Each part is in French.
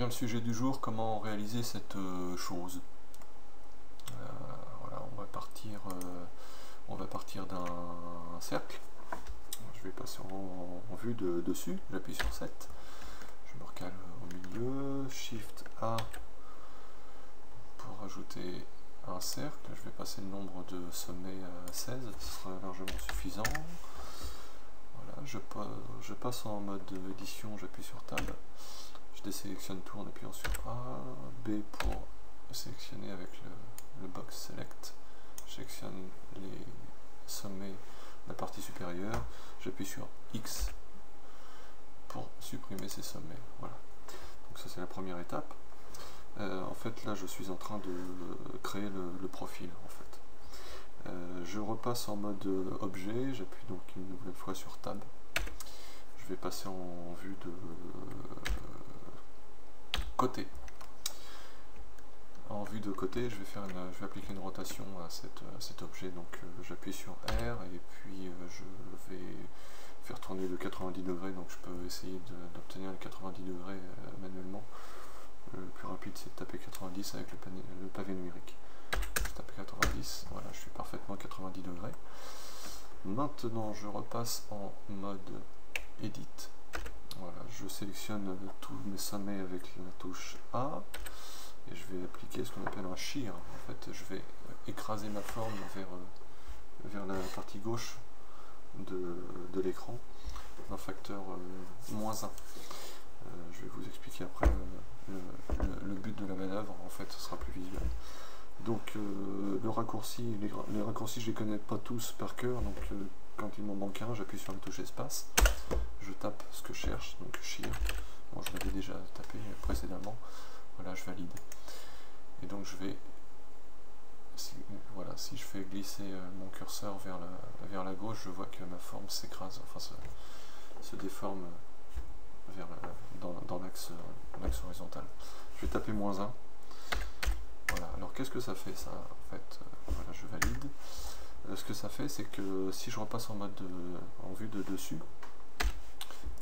bien le sujet du jour, comment réaliser cette chose. Voilà, on va partir d'un cercle. Je vais passer en vue de dessus, j'appuie sur 7, je me recale au milieu, Shift A pour ajouter un cercle, je vais passer le nombre de sommets à 16, ce sera largement suffisant. Voilà, je passe en mode édition, j'appuie sur Tab, je désélectionne tout en appuyant sur A, B pour sélectionner avec le box select, je sélectionne les sommets, la partie supérieure, j'appuie sur X pour supprimer ces sommets. Voilà. Donc ça c'est la première étape. En fait là je suis en train de créer le profil en fait. Je repasse en mode objet, j'appuie donc une nouvelle fois sur Tab. Je vais passer en vue de côté. En vue de côté, je vais appliquer une rotation à cet objet, donc j'appuie sur R et puis je vais faire tourner de 90 degrés, donc je peux essayer d'obtenir les 90 degrés manuellement. Le plus rapide c'est de taper 90 avec le pavé numérique. Je tape 90, voilà, je suis parfaitement à 90 degrés. Maintenant je repasse en mode Edit. Voilà, je sélectionne tous mes sommets avec la touche A. Et je vais appliquer ce qu'on appelle un shear. En fait, je vais écraser ma forme vers la partie gauche de l'écran d'un facteur -1. Je vais vous expliquer après le but de la manœuvre, en fait, ce sera plus visuel. Donc les raccourcis je les connais pas tous par cœur, donc quand il m'en manque un, j'appuie sur la touche espace, je tape ce que je cherche, donc shear. Bon, je l'avais déjà tapé précédemment. Voilà, je valide. Et donc je vais, si je fais glisser mon curseur vers la gauche, je vois que ma forme s'écrase, enfin se déforme dans l'axe horizontal. Je vais taper -1. Voilà, alors qu'est-ce que ça fait ça? En fait, voilà, je valide. Ce que ça fait, c'est que si je repasse en vue de dessus,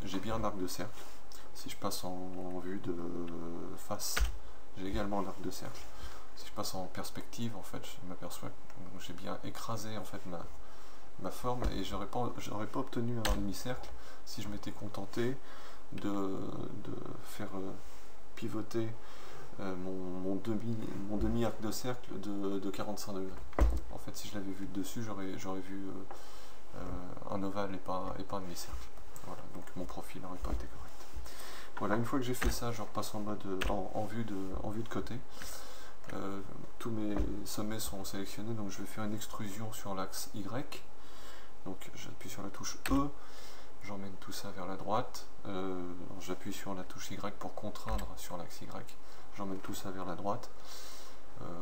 j'ai bien un arc de cercle. Si je passe en vue de face, j'ai également l'arc de cercle. Si je passe en perspective, en fait, je m'aperçois que j'ai bien écrasé en fait ma forme et j'aurais pas obtenu un demi-cercle si je m'étais contenté de faire pivoter mon demi-arc de cercle de 45 degrés. En fait, si je l'avais vu de dessus, j'aurais vu un ovale et pas un demi-cercle. Voilà, donc mon profil n'aurait pas été correct. Voilà, une fois que j'ai fait ça, je repasse en mode en vue de côté. Tous mes sommets sont sélectionnés, donc je vais faire une extrusion sur l'axe Y. Donc j'appuie sur la touche E, j'emmène tout ça vers la droite. J'appuie sur la touche Y pour contraindre sur l'axe Y. J'emmène tout ça vers la droite.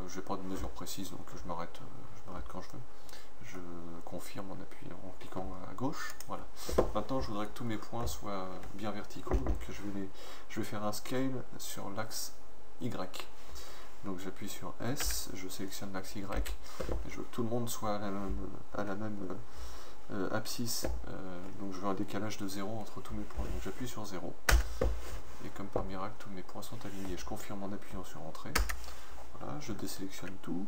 Je n'ai pas de mesure précise, donc je m'arrête quand je veux. Je confirme en appuyant, en cliquant à gauche. Voilà. Maintenant, je voudrais que tous mes points soient bien verticaux, donc je vais faire un scale sur l'axe Y. Donc j'appuie sur S, je sélectionne l'axe Y, et je veux que tout le monde soit à la même abscisse, donc je veux un décalage de 0 entre tous mes points. Donc j'appuie sur 0, et comme par miracle, tous mes points sont alignés. Je confirme en appuyant sur Entrée. Voilà, je désélectionne tout,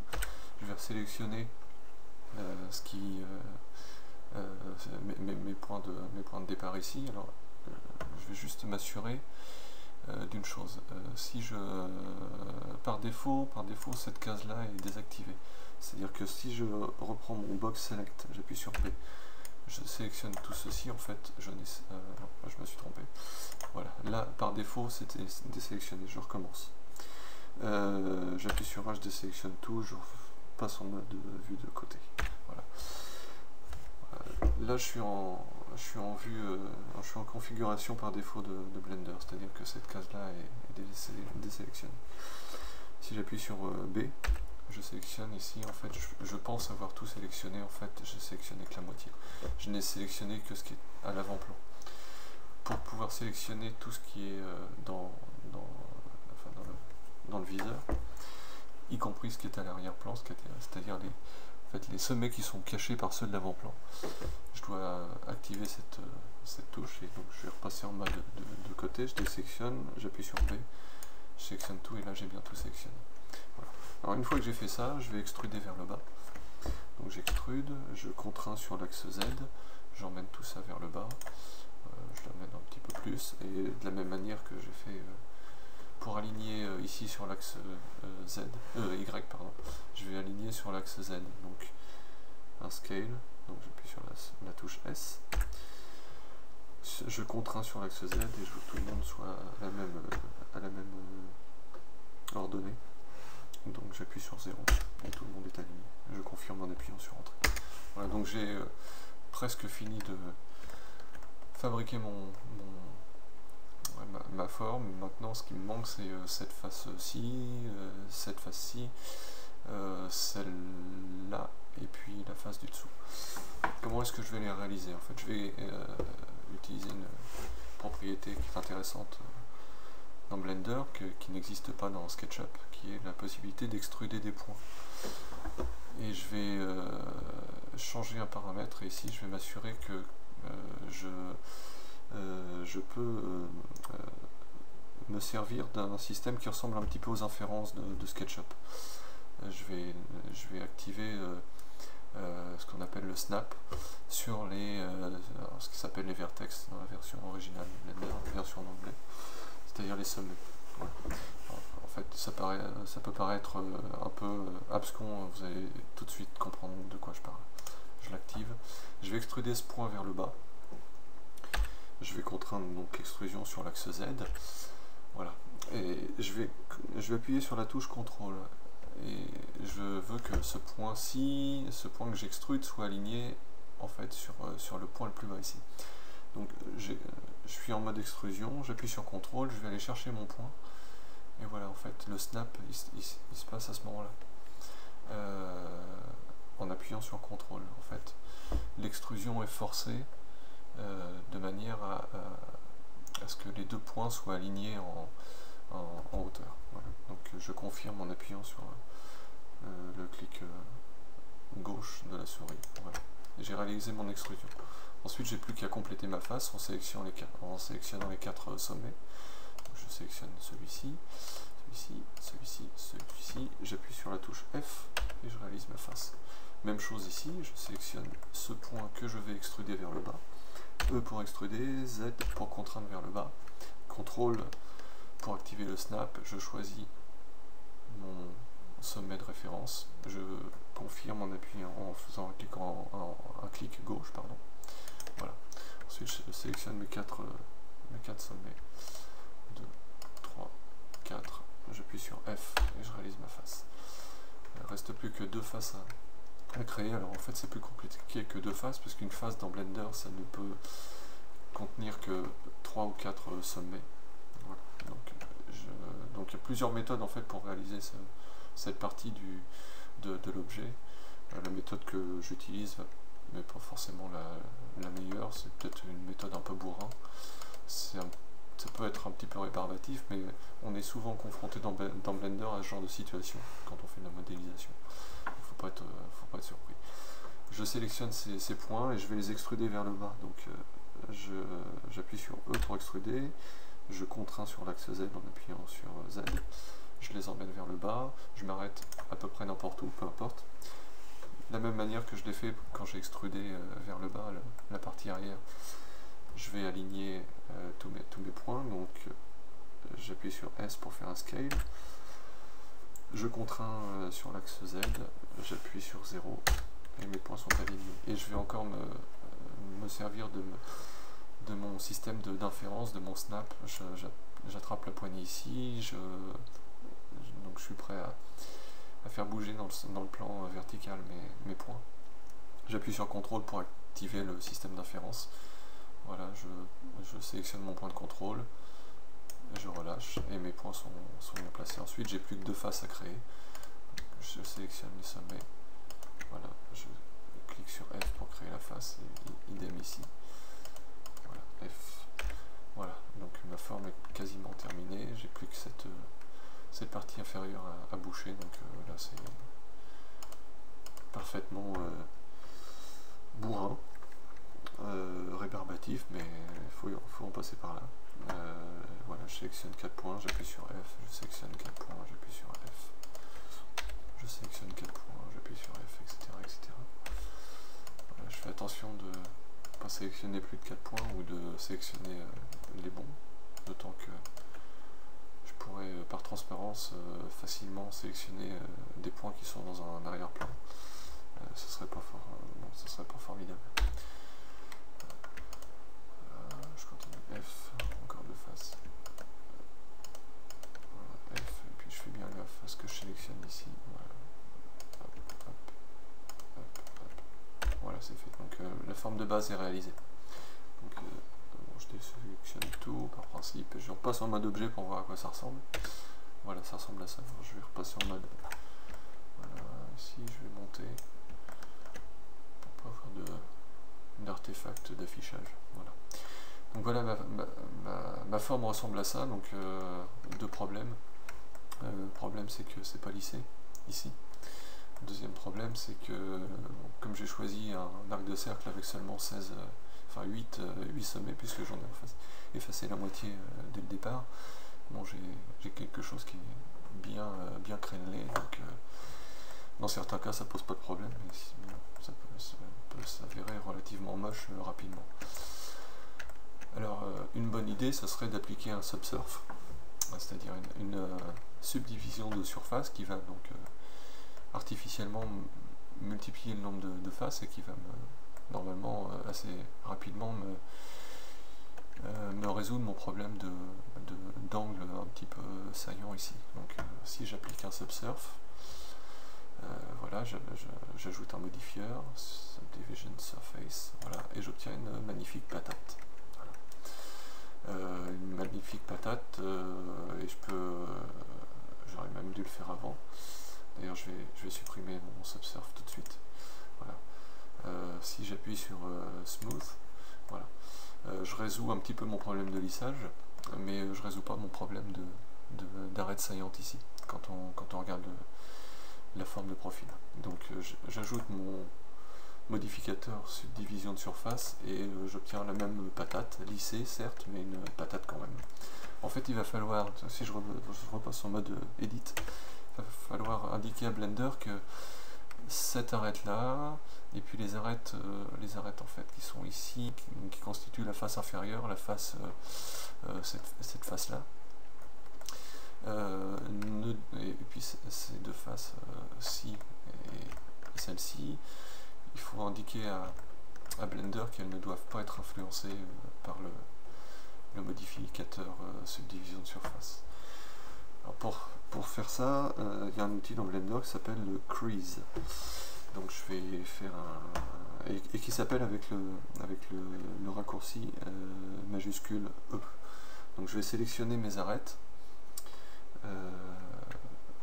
je vais sélectionner mes points de départ ici. Alors je vais juste m'assurer d'une chose, par défaut cette case là est désactivée, c'est à dire que si je reprends mon box select, j'appuie sur B, je sélectionne tout ceci, en fait je me suis trompé, voilà, là par défaut c'était désélectionné, je recommence, j'appuie sur H, je désélectionne tout, je passe en mode vue de côté. Voilà. Là je suis en configuration par défaut de Blender, c'est-à-dire que cette case là est désélectionnée. Si j'appuie sur B, je sélectionne ici, en fait je pense avoir tout sélectionné, en fait j'ai sélectionné que la moitié. Je n'ai sélectionné que ce qui est à l'avant-plan. Pour pouvoir sélectionner tout ce qui est dans le viseur, y compris ce qui est à l'arrière-plan, c'est-à-dire les sommets qui sont cachés par ceux de l'avant-plan. Je dois activer cette touche, et donc je vais repasser en mode de côté, je désélectionne, j'appuie sur B, je sélectionne tout et là j'ai bien tout sélectionné. Voilà. Alors une fois que j'ai fait ça, je vais extruder vers le bas. Donc j'extrude, je contrains sur l'axe Z, j'emmène tout ça vers le bas, je l'emmène un petit peu plus, et de la même manière que j'ai fait pour aligner ici sur l'axe Y, pardon, je vais aligner sur l'axe Z. Donc un scale, donc j'appuie sur la touche S, je contrains sur l'axe Z et je veux que tout le monde soit à la même ordonnée. Donc j'appuie sur 0 et tout le monde est aligné. Je confirme en appuyant sur Entrée. Voilà, donc j'ai presque fini de fabriquer ma forme. Maintenant ce qui me manque c'est cette face-ci, cette face-ci, celle-là et puis la face du dessous. Comment est-ce que je vais les réaliser? En fait je vais utiliser une propriété qui est intéressante dans Blender, qui n'existe pas dans SketchUp, qui est la possibilité d'extruder des points. Et je vais changer un paramètre, et ici je vais m'assurer que je peux me servir d'un système qui ressemble un petit peu aux inférences de SketchUp. Je vais activer ce qu'on appelle le snap sur ce qui s'appelle les vertex dans la version originale de Blender, la version en anglais, c'est-à-dire les sommets. Voilà. En fait, ça peut paraître un peu abscon, vous allez tout de suite comprendre de quoi je parle. Je l'active, je vais extruder ce point vers le bas, je vais contraindre donc l'extrusion sur l'axe Z, voilà, et je vais appuyer sur la touche CTRL, et je veux que ce point-ci, ce point que j'extrude soit aligné en fait sur le point le plus bas ici. Donc je suis en mode extrusion, j'appuie sur CTRL, je vais aller chercher mon point, et voilà, en fait le snap il se passe à ce moment-là, en appuyant sur CTRL. En fait l'extrusion est forcée de manière à ce que les deux points soient alignés en hauteur. Voilà. Donc je confirme en appuyant sur le clic gauche de la souris. Voilà. J'ai réalisé mon extrusion. Ensuite j'ai plus qu'à compléter ma face en sélectionnant les 4 sommets. Donc, je sélectionne celui-ci, celui-ci, celui-ci, celui-ci, j'appuie sur la touche F et je réalise ma face. Même chose ici, je sélectionne ce point que je vais extruder vers le bas, E pour extruder, Z pour contraindre vers le bas, CTRL pour activer le snap, je choisis mon sommet de référence, je confirme en appuyant, en faisant un clic gauche, pardon. Voilà. Ensuite je sélectionne mes 4 sommets, 2, 3, 4, j'appuie sur F et je réalise ma face. Il ne reste plus que 2 faces à créer. Alors en fait c'est plus compliqué que 2 faces, parce qu'une face dans Blender ça ne peut contenir que 3 ou 4 sommets. Voilà. Donc il y a plusieurs méthodes en fait pour réaliser cette partie de l'objet. La méthode que j'utilise n'est pas forcément la meilleure, c'est peut-être une méthode un peu bourrin. Ça peut être un petit peu rébarbatif, mais on est souvent confronté dans Blender à ce genre de situation quand on fait de la modélisation. Il ne faut pas être surpris. Je sélectionne ces points et je vais les extruder vers le bas. Donc j'appuie sur E pour extruder, je contrains sur l'axe Z en appuyant sur Z, je les emmène vers le bas, je m'arrête à peu près n'importe où, peu importe. De la même manière que je l'ai fait quand j'ai extrudé vers le bas la partie arrière, je vais aligner tous mes points. Donc j'appuie sur S pour faire un scale, je contrains sur l'axe Z, j'appuie sur 0 et mes points sont alignés. Et je vais encore me servir de mon système d'inférence, de mon snap. J'attrape la poignée ici, donc je suis prêt à faire bouger dans le plan vertical mes points. J'appuie sur CTRL pour activer le système d'inférence. Voilà, je sélectionne mon point de contrôle, je relâche et mes points sont bien placés. Ensuite j'ai plus que 2 faces à créer. Je sélectionne les sommets, voilà, je clique sur F pour créer la face et idem ici. Voilà, F. Voilà, donc ma forme est quasiment terminée, j'ai plus que cette partie inférieure à boucher, donc là c'est parfaitement bourrin, rébarbatif, mais il faut en passer par là. Voilà, je sélectionne 4 points, j'appuie sur F, je sélectionne 4 points, j'appuie sur F, je sélectionne 4 points, j'appuie sur F, etc. etc. Voilà, je fais attention de ne pas sélectionner plus de 4 points ou de sélectionner les bons, d'autant que je pourrais par transparence facilement sélectionner des points qui sont dans un arrière-plan. Ce serait pas fort, non, ce serait pas formidable. Je continue F, encore de face. Voilà, F, et puis je fais bien gaffe à ce que je sélectionne ici. Voilà, hop, hop, hop, hop. Voilà, c'est fait. Donc la forme de base est réalisée. Donc bon, je désélectionne tout par principe, et je repasse en mode objet pour voir à quoi ça ressemble. Voilà, ça ressemble à ça. Alors, je vais repasser en mode. Voilà, ici je vais monter pour pas faire d'artefact d'affichage. Voilà. Donc voilà, ma forme ressemble à ça, donc deux problèmes. Le problème c'est que c'est pas lissé, ici. Le deuxième problème c'est que, comme j'ai choisi un arc de cercle avec seulement 8 sommets, puisque j'en ai effacé la moitié dès le départ, bon, j'ai quelque chose qui est bien crénelé, donc dans certains cas ça pose pas de problème, mais ça peut s'avérer relativement moche rapidement. Alors, une bonne idée, ça serait d'appliquer un subsurf, c'est-à-dire une subdivision de surface qui va donc artificiellement multiplier le nombre de faces et qui va normalement assez rapidement me résoudre mon problème d'angle un petit peu saillant ici. Donc, si j'applique un subsurf, voilà, j'ajoute un modifieur, subdivision surface, voilà, et j'obtiens une magnifique patate. Une magnifique patate, et j'aurais même dû le faire avant. D'ailleurs, je vais supprimer mon subsurf tout de suite. Voilà. Si j'appuie sur smooth, voilà, je résous un petit peu mon problème de lissage, mais je résous pas mon problème d'arête saillante ici quand on regarde la forme de profil. Donc j'ajoute mon modificateur subdivision de surface et j'obtiens la même patate, lissée certes, mais une patate quand même. En fait, il va falloir, si je repasse en mode edit, il va falloir indiquer à Blender que cette arête là, et puis les arêtes en fait qui sont ici, qui constituent la face inférieure, la face, cette face là, et puis ces deux faces ci et celle-ci, il faut indiquer à Blender qu'elles ne doivent pas être influencées par le modificateur subdivision de surface. Alors pour faire ça, il y a un outil dans Blender qui s'appelle le Crease. Donc je vais faire et qui s'appelle avec le raccourci majuscule E. Donc je vais sélectionner mes arêtes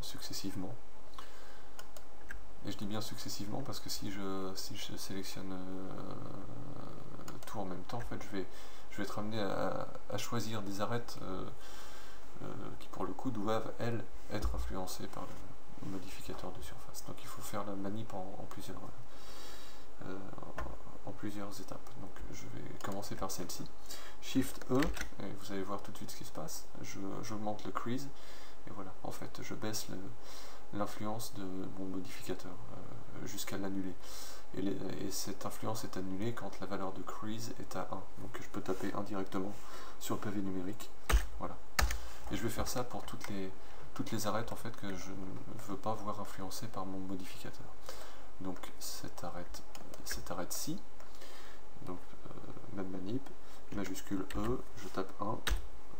successivement. Et je dis bien successivement parce que si je sélectionne tout en même temps, en fait, je vais être amené à choisir des arêtes qui pour le coup doivent, elles, être influencées par le modificateur de surface. Donc il faut faire la manip en plusieurs étapes. Donc je vais commencer par celle-ci. Shift E, et vous allez voir tout de suite ce qui se passe. J'augmente le crease, et voilà, en fait, je baisse l'influence de mon modificateur jusqu'à l'annuler. Et cette influence est annulée quand la valeur de crease est à 1. Donc je peux taper indirectement sur le pavé numérique. Voilà. Et je vais faire ça pour toutes les arêtes en fait que je ne veux pas voir influencées par mon modificateur. Donc cette arête-ci, donc même manip, majuscule E, je tape 1,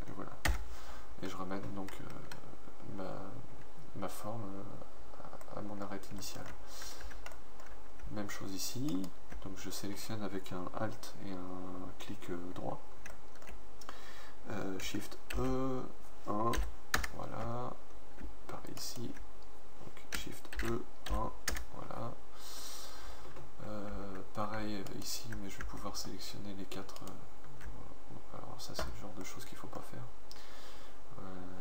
et voilà. Et je ramène donc ma forme à mon arête initiale. Même chose ici, donc je sélectionne avec un Alt et un clic droit. Shift E, 1, voilà, pareil ici, donc Shift E, 1, voilà. Pareil ici, mais je vais pouvoir sélectionner les 4. Alors ça c'est le genre de choses qu'il ne faut pas faire.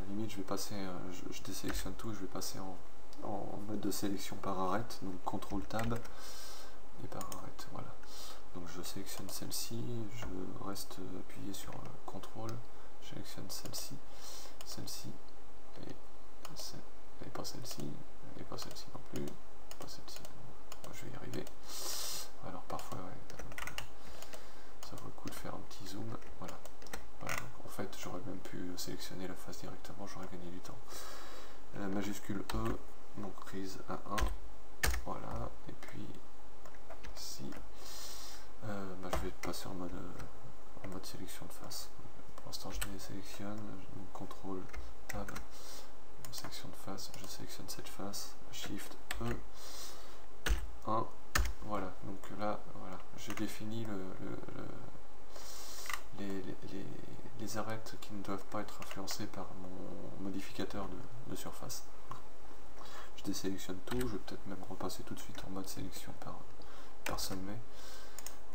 Limite je vais passer, je désélectionne tout, je vais passer en mode de sélection par arête, donc CTRL Tab et par arête, voilà. Donc je sélectionne celle-ci, je reste appuyé sur CTRL je sélectionne celle-ci, celle-ci, et pas celle-ci, et pas celle-ci non plus, pas celle-ci. Je vais y arriver. Alors parfois, ouais, ça vaut le coup de faire un petit zoom. Voilà. Voilà, donc en fait, j'aurais même pu sélectionner la face directement, j'aurais gagné du temps. Majuscule E, donc prise à 1. Voilà. Et puis ici, je vais passer en mode sélection de face. Pour l'instant, je les sélectionne. CTRL Tab, sélection de face. Je sélectionne cette face. Shift E. 1. Voilà, donc là, voilà, j'ai défini les arêtes qui ne doivent pas être influencées par mon modificateur de surface. Je désélectionne tout, je vais peut-être même repasser tout de suite en mode sélection par sommet.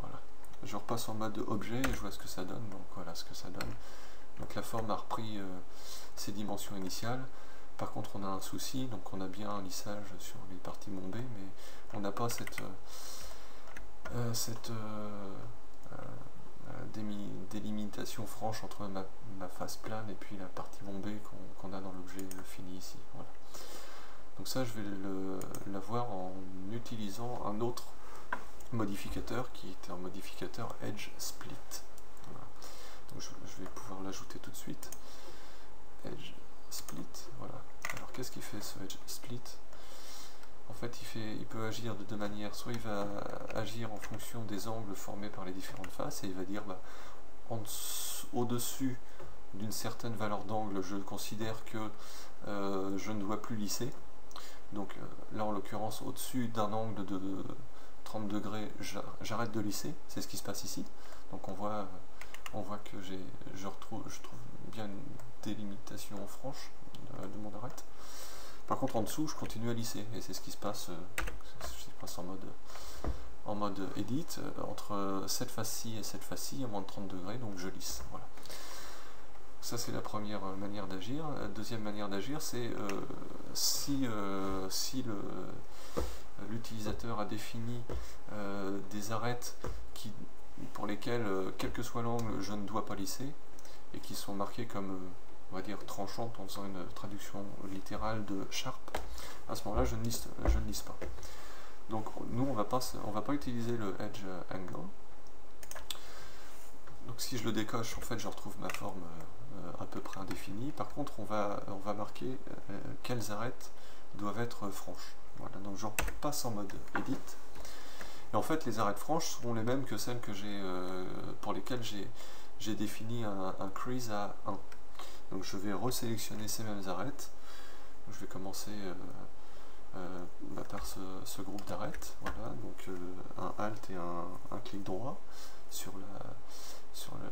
Voilà. Je repasse en mode objet et je vois ce que ça donne. Donc voilà ce que ça donne. Donc la forme a repris ses dimensions initiales. Par contre, on a un souci, donc on a bien un lissage sur les parties bombées, mais on n'a pas cette délimitation franche entre ma face plane et puis la partie bombée qu'on a dans l'objet fini ici. Voilà. Donc ça, je vais l'avoir en utilisant un autre modificateur qui est un modificateur Edge Split. Voilà. Donc je vais pouvoir l'ajouter tout de suite. Edge Split, voilà. Alors qu'est-ce qu'il fait ce Edge Split? En fait, il peut agir de deux manières. Soit il va agir en fonction des angles formés par les différentes faces et il va dire au-dessus d'une certaine valeur d'angle, je considère que je ne dois plus lisser. Donc là, en l'occurrence, au-dessus d'un angle de 30 degrés, j'arrête de lisser. C'est ce qui se passe ici. Donc on voit que je trouve bien une délimitation franche de mon arête. Par contre, en dessous, je continue à lisser, et c'est ce qui se passe, en mode edit, entre cette face-ci et cette face-ci, à moins de 30 degrés, donc je lisse. Voilà. Ça, c'est la première manière d'agir. La deuxième manière d'agir, c'est si l'utilisateur a défini des arêtes pour lesquelles, quel que soit l'angle, je ne dois pas lisser, et qui sont marquées comme on va dire tranchante en faisant une traduction littérale de sharp, à ce moment-là je ne lisse pas. Donc nous on va pas utiliser le edge angle. Donc si je le décoche, en fait je retrouve ma forme à peu près indéfinie. Par contre on va marquer quelles arêtes doivent être franches. Voilà, donc je passe en mode edit. Et en fait les arêtes franches seront les mêmes que celles que pour lesquelles j'ai défini un crease à 1. Donc je vais resélectionner ces mêmes arêtes. Je vais commencer par ce groupe d'arêtes. Voilà, donc un Alt et un clic droit sur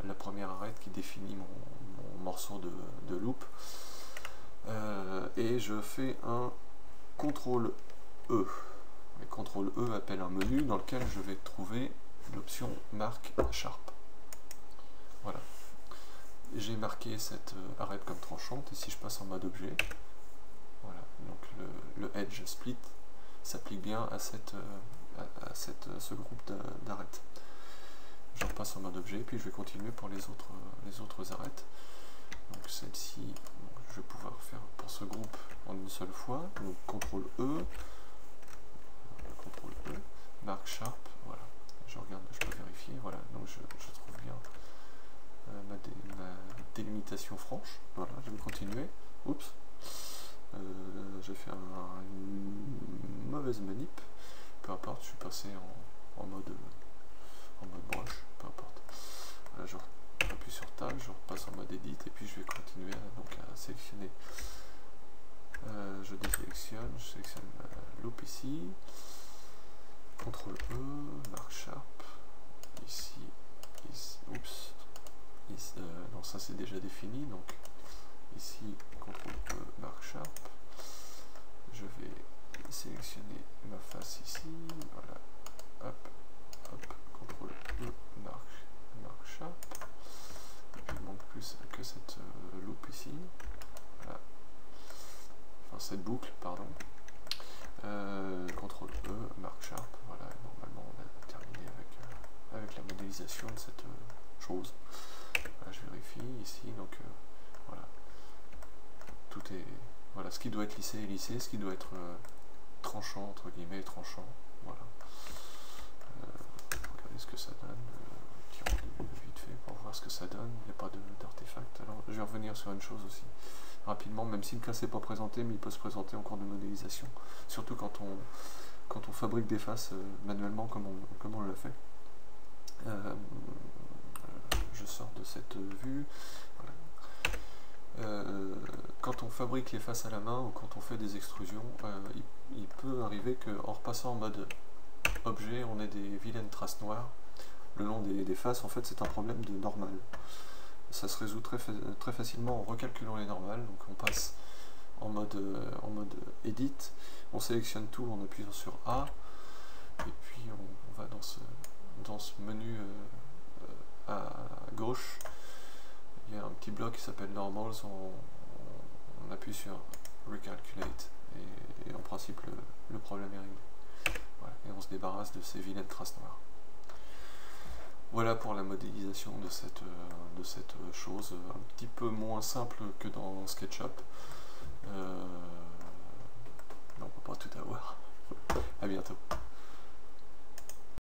la première arête qui définit mon morceau de loop. Et je fais un CTRL E. Et CTRL E appelle un menu dans lequel je vais trouver l'option Mark Sharp. Voilà. J'ai marqué cette arête comme tranchante, et si je passe en mode objet, voilà, donc le Edge Split s'applique bien à ce groupe d'arêtes. Je repasse en mode objet, puis je vais continuer pour les autres arêtes. Donc celle-ci, je vais pouvoir faire pour ce groupe en une seule fois, donc CTRL E, Mark Sharp, voilà, je regarde, je peux vérifier, voilà, donc je trouve bien ma délimitation franche. Voilà, je vais continuer. Oups, j'ai fait une mauvaise manip. Peu importe, je suis passé en mode brush. Peu importe. Voilà, j'appuie sur Tab, je repasse en mode Edit et puis je vais continuer à sélectionner. Je désélectionne, je sélectionne la loop ici. CTRL E, Mark Sharp. Ici. Oups. Non, ça c'est déjà défini, donc ici CTRL E, Mark Sharp, je vais sélectionner ma face ici, voilà, hop, CTRL E, Mark Sharp, et puis il manque plus que cette loop ici, voilà, enfin cette boucle, pardon, CTRL E, Mark Sharp, voilà, normalement on a terminé avec la modélisation de cette chose. Voilà, je vérifie ici, donc Voilà, ce qui doit être lissé est lissé, ce qui doit être tranchant, entre guillemets, est tranchant. Voilà. Regardez ce que ça donne. Petit rendu vite fait pour voir ce que ça donne. Il n'y a pas d'artefact. Alors, je vais revenir sur une chose aussi, rapidement, même si le cas n'est pas présenté, mais il peut se présenter en cours de modélisation, surtout quand on fabrique des faces manuellement comme on l'a fait. Je sors de cette vue. Voilà. Quand on fabrique les faces à la main ou quand on fait des extrusions, il peut arriver qu'en repassant en mode objet, on ait des vilaines traces noires le long des faces. En fait, c'est un problème de normal. Ça se résout très facilement en recalculant les normales. Donc on passe en mode edit, on sélectionne tout en appuyant sur A, et puis on va dans ce menu à gauche. Il y a un petit bloc qui s'appelle Normals, on appuie sur Recalculate, et en principe le problème est réglé. Voilà, et on se débarrasse de ces vilaines traces noires. Voilà pour la modélisation de cette chose, un petit peu moins simple que dans SketchUp.